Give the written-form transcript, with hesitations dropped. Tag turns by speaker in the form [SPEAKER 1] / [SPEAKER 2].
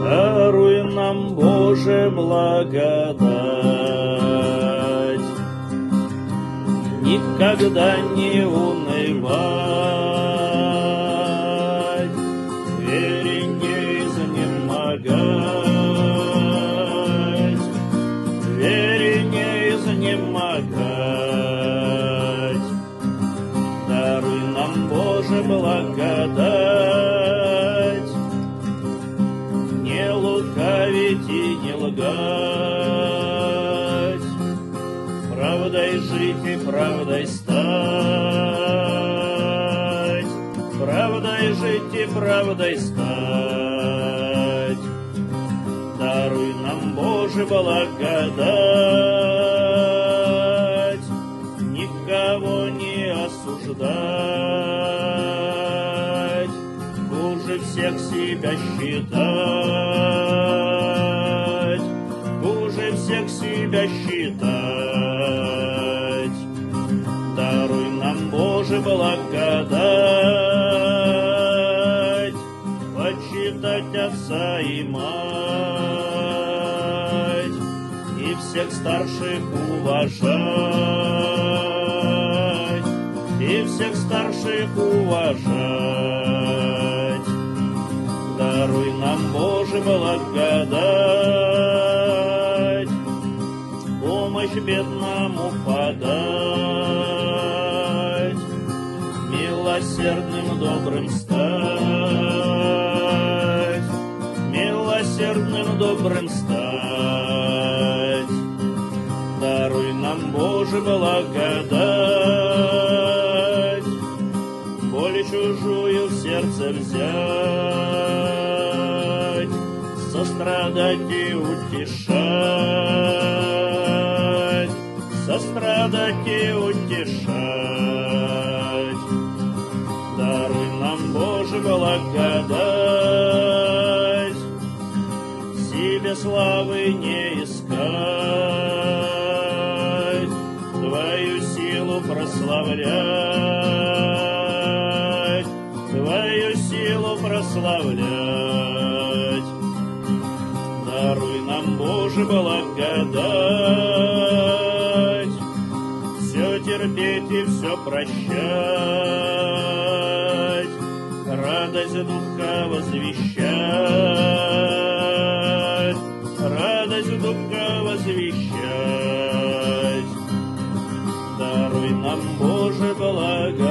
[SPEAKER 1] Даруй нам, Боже, благодать, никогда не унывать, вере не изнемогать, вере не изнемогать. Даруй нам, Боже, благодать, не лукавить и не лгать, правдой жить и правдой стать, правдой жить и правдой стать. Даруй нам, Боже, благодать, никого не осуждать, хуже всех себя считать, хуже всех себя считать. Даруй нам, Боже, благодать, почитать отца и мать, и всех старших уважать, и всех старших уважать. Даруй нам, Боже, благодать, помощь бедному подать, милосердным добрым стать, милосердным добрым стать. Даруй нам, Боже, благодать, боль чужую в сердце взять, сострадать и утешать, сострадать и утешать. Даруй нам, Боже, благодать, себе славы не искать, Твою силу прославлять, Твою силу прославлять. Даруй нам, Боже, благодать, все терпеть и все прощать, радость духа возвещать, радость духа возвещать. Даруй нам, Боже, благодать,